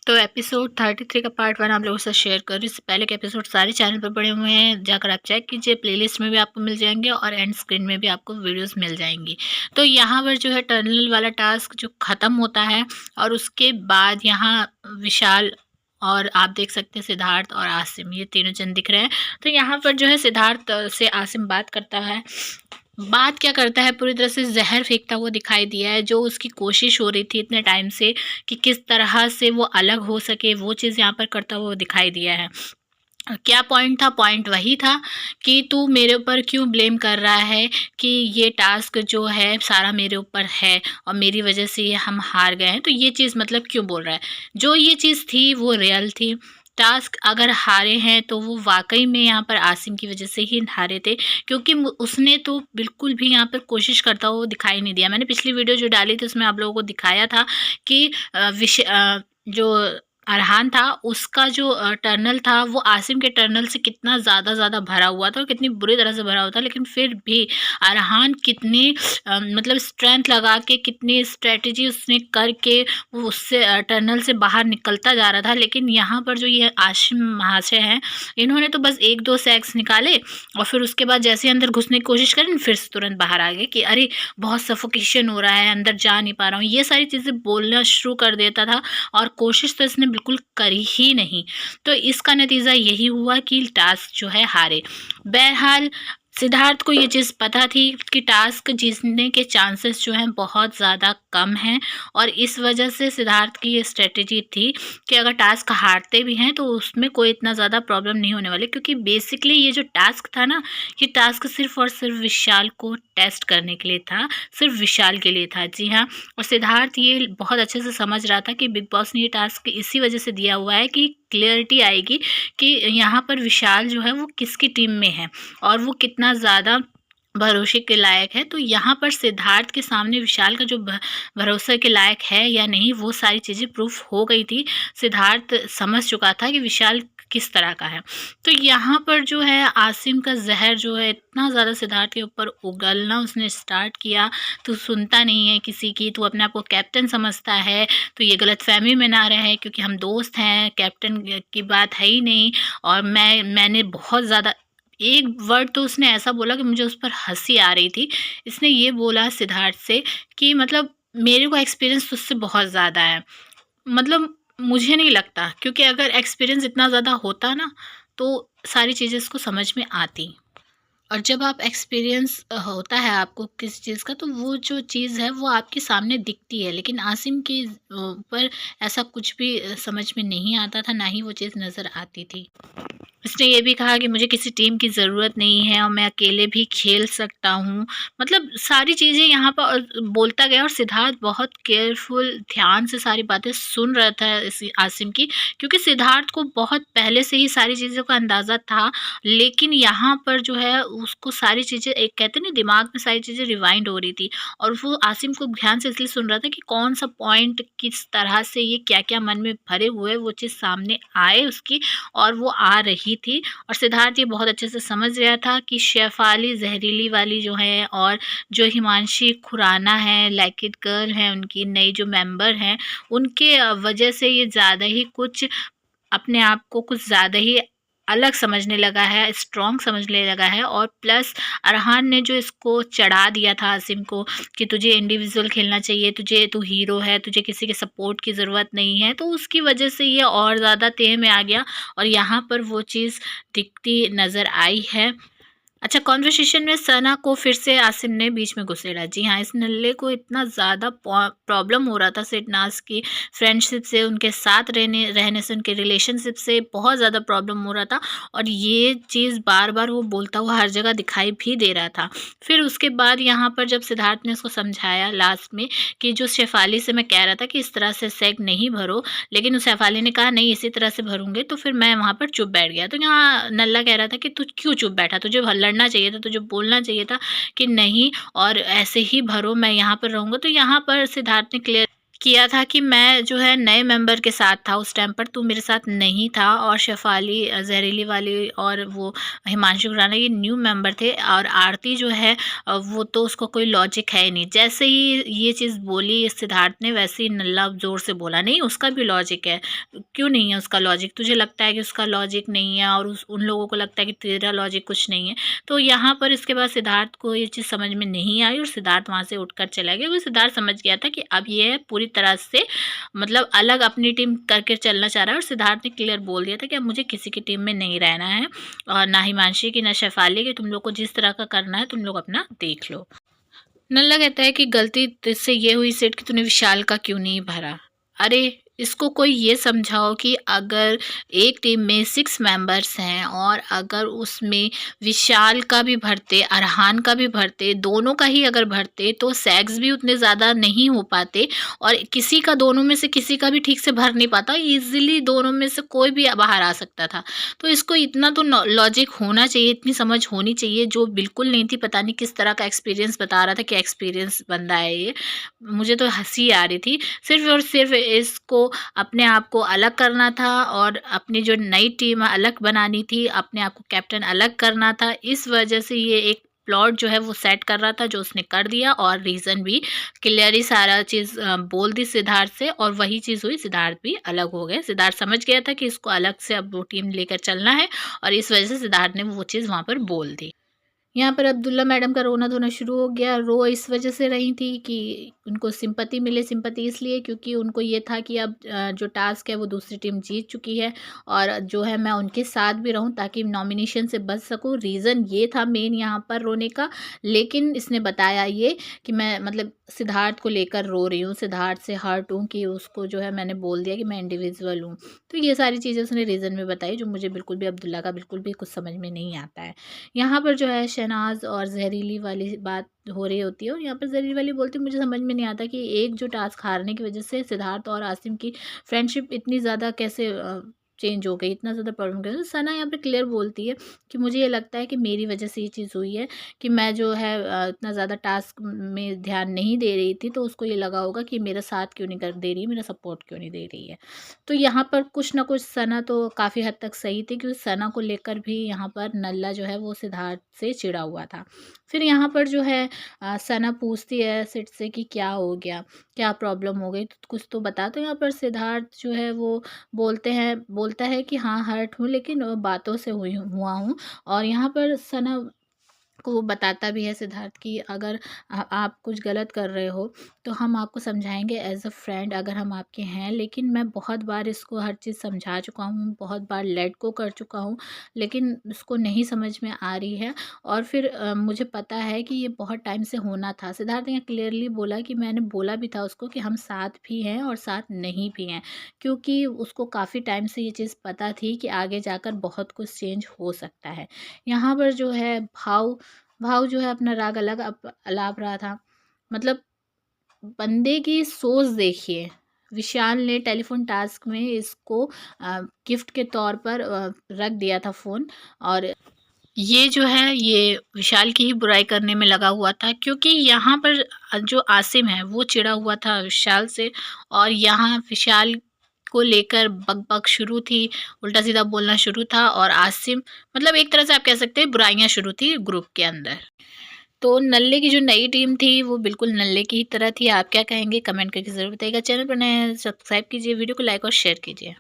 तो एपिसोड 33 का पार्ट 1 आप लोगों के साथ शेयर कर रही हूँ। इससे पहले के एपिसोड सारे चैनल पर पड़े हुए हैं, जाकर आप चेक कीजिए। प्लेलिस्ट में भी आपको मिल जाएंगे और एंड स्क्रीन में भी आपको वीडियोस मिल जाएंगी। तो यहाँ पर जो है टनल वाला टास्क जो ख़त्म होता है और उसके बाद यहाँ विशाल और आप देख सकते हैं सिद्धार्थ और आसिम, ये तीनों जन दिख रहे हैं। तो यहाँ पर जो है सिद्धार्थ से आसिम बात करता है। बात क्या करता है, पूरी तरह से ज़हर फेंकता हुआ दिखाई दिया है। जो उसकी कोशिश हो रही थी इतने टाइम से कि किस तरह से वो अलग हो सके, वो चीज़ यहाँ पर करता हुआ दिखाई दिया है। क्या पॉइंट था? पॉइंट वही था कि तू मेरे ऊपर क्यों ब्लेम कर रहा है कि ये टास्क जो है सारा मेरे ऊपर है और मेरी वजह से ये हम हार गए हैं। तो ये चीज़ मतलब क्यों बोल रहा है? जो ये चीज़ थी वो रियल थी। टास्क अगर हारे हैं तो वो वाकई में यहाँ पर आसिम की वजह से ही हारे थे, क्योंकि उसने तो बिल्कुल भी यहाँ पर कोशिश करता हुआ दिखाई नहीं दिया। मैंने पिछली वीडियो जो डाली थी उसमें आप लोगों को दिखाया था कि जो अरहान था उसका जो टर्नल था वो आसिम के टर्नल से कितना ज़्यादा भरा हुआ था और कितनी बुरी तरह से भरा हुआ था। लेकिन फिर भी अरहान कितनी मतलब स्ट्रेंथ लगा के, कितनी स्ट्रेटजी उसने करके वो उससे टर्नल से बाहर निकलता जा रहा था। लेकिन यहाँ पर जो ये आसिम महाशय हैं, इन्होंने तो बस 1-2 सैक्स निकाले और फिर उसके बाद जैसे ही अंदर घुसने की कोशिश करी फिर से तुरंत बाहर आ गए कि अरे बहुत सफोकेशन हो रहा है, अंदर जा नहीं पा रहा हूँ। ये सारी चीज़ें बोलना शुरू कर देता था और कोशिश तो इसने बिल्कुल करी ही नहीं। तो इसका नतीजा यही हुआ कि टास्क जो है हारे। बहरहाल सिद्धार्थ को ये चीज़ पता थी कि टास्क जीतने के चांसेस जो हैं बहुत ज़्यादा कम हैं और इस वजह से सिद्धार्थ की ये स्ट्रेटजी थी कि अगर टास्क हारते भी हैं तो उसमें कोई इतना ज़्यादा प्रॉब्लम नहीं होने वाली, क्योंकि बेसिकली ये जो टास्क था ना, ये टास्क सिर्फ और सिर्फ विशाल को टेस्ट करने के लिए था, सिर्फ विशाल के लिए था। जी हाँ, और सिद्धार्थ ये बहुत अच्छे से समझ रहा था कि बिग बॉस ने ये टास्क इसी वजह से दिया हुआ है कि क्लियरिटी आएगी कि यहाँ पर विशाल जो है वो किसकी टीम में है और वो कितना ज़्यादा भरोसे के लायक है। तो यहाँ पर सिद्धार्थ के सामने विशाल का जो भरोसे के लायक है या नहीं, वो सारी चीज़ें प्रूफ हो गई थी। सिद्धार्थ समझ चुका था कि विशाल किस तरह का है। तो यहाँ पर जो है आसिम का जहर जो है इतना ज़्यादा सिद्धार्थ के ऊपर उगलना उसने स्टार्ट किया। तू सुनता नहीं है किसी की, तू अपने आप को कैप्टन समझता है, तो ये गलतफहमी में ना रहे क्योंकि हम दोस्त हैं, कैप्टन की बात है ही नहीं। और मैंने बहुत ज़्यादा, एक वर्ड तो उसने ऐसा बोला कि मुझे उस पर हँसी आ रही थी। इसने ये बोला सिद्धार्थ से कि मतलब मेरे को एक्सपीरियंस तुझसे बहुत ज़्यादा है। मतलब मुझे नहीं लगता, क्योंकि अगर एक्सपीरियंस इतना ज़्यादा होता ना तो सारी चीज़ें इसको समझ में आती। और जब आप एक्सपीरियंस होता है आपको किसी चीज़ का, तो वो जो चीज़ है वो आपके सामने दिखती है। लेकिन आसिम के ऊपर ऐसा कुछ भी समझ में नहीं आता था, ना ही वो चीज़ नज़र आती थी। उसने ये भी कहा कि मुझे किसी टीम की ज़रूरत नहीं है और मैं अकेले भी खेल सकता हूँ। मतलब सारी चीज़ें यहाँ पर बोलता गया और सिद्धार्थ बहुत केयरफुल ध्यान से सारी बातें सुन रहा था इस आसिम की, क्योंकि सिद्धार्थ को बहुत पहले से ही सारी चीज़ों का अंदाज़ा था। लेकिन यहाँ पर जो है उसको सारी चीज़ें, एक कहते हैं ना, दिमाग में सारी चीज़ें रिवाइंड हो रही थी और वो आसिम को ध्यान से इसलिए सुन रहा था कि कौन सा पॉइंट किस तरह से ये क्या-क्या मन में भरे हुए वो चीज़ सामने आए उसकी, और वो आ रही थी। और सिद्धार्थ ये बहुत अच्छे से समझ गया था कि शेफाली जहरीली वाली जो है और जो हिमांशी खुराना है, लाइक इट गर्ल है, उनकी नई जो मेंबर हैं, उनके वजह से ये ज़्यादा ही कुछ अपने आप को कुछ ज़्यादा ही अलग समझने लगा है, स्ट्रॉन्ग समझने लगा है। और प्लस अरहान ने जो इसको चढ़ा दिया था आसिम को कि तुझे इंडिविजुअल खेलना चाहिए, तू हीरो है, तुझे किसी के सपोर्ट की ज़रूरत नहीं है, तो उसकी वजह से ये और ज़्यादा तेह में आ गया और यहाँ पर वो चीज़ दिखती नज़र आई है। अच्छा, कॉन्वर्सेशन में सना को फिर से आसिम ने बीच में घुसेड़ा। जी हाँ, इस नल्ले को इतना ज़्यादा प्रॉब्लम हो रहा था सिडनाज की फ्रेंडशिप से, उनके साथ रहने से, उनके रिलेशनशिप से बहुत ज़्यादा प्रॉब्लम हो रहा था और ये चीज़ बार-बार वो बोलता हुआ हर जगह दिखाई भी दे रहा था। फिर उसके बाद यहाँ पर जब सिद्धार्थ ने उसको समझाया लास्ट में कि जो शेफाली से मैं कह रहा था कि इस तरह से सेग नहीं भरो, लेकिन उस शेफाली ने कहा नहीं इसी तरह से भरूँगे, तो फिर मैं वहाँ पर चुप बैठ गया। तो यहाँ नल्ला कह रहा था कि तू क्यों चुप बैठा? तुझे लड़ना चाहिए था, तुझे बोलना चाहिए था कि नहीं और ऐसे ही भरो, मैं यहाँ पर रहूँगा। तो यहाँ पर सिद्धार्थ ने किया था कि मैं जो है नए मेंबर के साथ था उस टाइम पर, तू मेरे साथ नहीं था, और शेफाली, जहरीली वाली और वो हिमांशु खुराना ये न्यू मेंबर थे, और आरती जो है वो तो उसको कोई लॉजिक है ही नहीं। जैसे ही ये चीज़ बोली सिद्धार्थ ने, वैसे ही नल्ला ज़ोर से बोला, नहीं उसका भी लॉजिक है। क्यों नहीं है उसका लॉजिक? तुझे लगता है कि उसका लॉजिक नहीं है और उन लोगों को लगता है कि तेरा लॉजिक कुछ नहीं है। तो यहाँ पर इसके बाद सिद्धार्थ को ये चीज़ समझ में नहीं आई और सिद्धार्थ वहाँ से उठकर चला गया, क्योंकि सिद्धार्थ समझ गया था कि अब ये पूरी तरह से मतलब अलग अपनी टीम करके चलना चाह रहा है, और सिद्धार्थ ने क्लियर बोल दिया था कि अब मुझे किसी की टीम में नहीं रहना है, और ना हिमांशी की ना शेफाली की, तुम लोग को जिस तरह का करना है तुम लोग अपना देख लो। नल्ला कहता है कि गलती तुझसे ये हुई सेठ कि तूने विशाल का क्यों नहीं भरा। अरे इसको कोई ये समझाओ कि अगर एक टीम में 6 मेंबर्स हैं और अगर उसमें विशाल का भी भरते, अरहान का भी भरते, दोनों का ही अगर भरते तो सैग्स भी उतने ज़्यादा नहीं हो पाते, और किसी का, दोनों में से किसी का भी ठीक से भर नहीं पाता, ईजिली दोनों में से कोई भी बाहर आ सकता था। तो इसको इतना तो लॉजिक होना चाहिए, इतनी समझ होनी चाहिए, जो बिल्कुल नहीं थी। पता नहीं किस तरह का एक्सपीरियंस बता रहा था कि एक्सपीरियंस बंदा है ये, मुझे तो हंसी आ रही थी। सिर्फ और सिर्फ इसको अपने आप को अलग करना था और अपनी जो नई टीम है अलग बनानी थी, अपने आप को कैप्टन अलग करना था। इस वजह से ये एक प्लॉट जो है वो सेट कर रहा था, जो उसने कर दिया, और रीज़न भी क्लियरली सारा चीज़ बोल दी सिद्धार्थ से, और वही चीज़ हुई, सिद्धार्थ भी अलग हो गए। सिद्धार्थ समझ गया था कि इसको अलग से अब वो टीम लेकर चलना है, और इस वजह से सिद्धार्थ ने वो चीज़ वहाँ पर बोल दी। यहाँ पर अब्दुल्ला मैडम का रोना-धोना शुरू हो गया। रो इस वज़ह से रही थी कि उनको सिंपैथी मिले, सिंपैथी इसलिए क्योंकि उनको ये था कि अब जो टास्क है वो दूसरी टीम जीत चुकी है, और जो है मैं उनके साथ भी रहूँ ताकि नॉमिनेशन से बच सकूँ। रीज़न ये था मेन यहाँ पर रोने का, लेकिन इसने बताया ये कि मैं मतलब सिद्धार्थ को लेकर रो रही हूँ, सिद्धार्थ से हर्ट हूँ कि उसको जो है मैंने बोल दिया कि मैं इंडिविजुअल हूँ। तो ये सारी चीज़ें उसने रीज़न में बताई, जो मुझे बिल्कुल भी अब्दुल्ला का बिल्कुल भी कुछ समझ में नहीं आता है। यहाँ पर जो है शहनाज़ और ज़हरीली वाली बात हो रही होती है, और यहाँ पर ज़हरीली वाली बोलती है, मुझे समझ में नहीं आता कि एक जो टास्क हारने की वजह से सिद्धार्थ और आसिम की फ्रेंडशिप इतनी ज़्यादा कैसे चेंज हो गई, इतना ज़्यादा प्रॉब्लम कैसे। सना यहाँ पे क्लियर बोलती है कि मुझे ये लगता है कि मेरी वजह से ये चीज़ हुई है, कि मैं जो है इतना ज़्यादा टास्क में ध्यान नहीं दे रही थी, तो उसको ये लगा होगा कि मेरा साथ क्यों नहीं कर दे रही है, मेरा सपोर्ट क्यों नहीं दे रही है। तो यहाँ पर कुछ ना कुछ सना तो काफ़ी हद तक सही थी, क्योंकि सना को लेकर भी यहाँ पर नल्ला जो है वो सिद्धार्थ से चिढ़ा हुआ था। फिर यहाँ पर जो है सना पूछती है सिड से कि क्या हो गया, क्या प्रॉब्लम हो गई, तो कुछ तो बता। तो यहाँ पर सिद्धार्थ जो है वो बोलता है कि हाँ हर्ट हूँ, लेकिन बातों से हुआ हूँ। और यहाँ पर सना को वो बताता भी है सिद्धार्थ कि अगर आप कुछ गलत कर रहे हो तो हम आपको समझाएंगे एज अ फ्रेंड, अगर हम आपके हैं। लेकिन मैं बहुत बार इसको हर चीज़ समझा चुका हूँ, बहुत बार लेट को कर चुका हूँ, लेकिन उसको नहीं समझ में आ रही है। और फिर मुझे पता है कि ये बहुत टाइम से होना था। सिद्धार्थ ने क्लियरली बोला कि मैंने बोला भी था उसको कि हम साथ भी हैं और साथ नहीं भी हैं, क्योंकि उसको काफ़ी टाइम से ये चीज़ पता थी कि आगे जाकर बहुत कुछ चेंज हो सकता है। यहाँ पर जो है भाव जो है अपना राग अलग अलाप रहा था। मतलब बंदे की सोच देखिए, विशाल ने टेलीफ़ोन टास्क में इसको गिफ्ट के तौर पर रख दिया था फ़ोन, और ये जो है ये विशाल की ही बुराई करने में लगा हुआ था, क्योंकि यहाँ पर जो आसिम है वो चिढ़ा हुआ था विशाल से, और यहाँ विशाल को लेकर बक-बक शुरू थी, उल्टा-सीधा बोलना शुरू था, और आसिम मतलब एक तरह से आप कह सकते हैं बुराइयाँ शुरू थी ग्रुप के अंदर। तो नल्ले की जो नई टीम थी वो बिल्कुल नल्ले की ही तरह थी। आप क्या कहेंगे कमेंट करके ज़रूर बताइएगा। चैनल पर नए हैं सब्सक्राइब कीजिए, वीडियो को लाइक और शेयर कीजिए।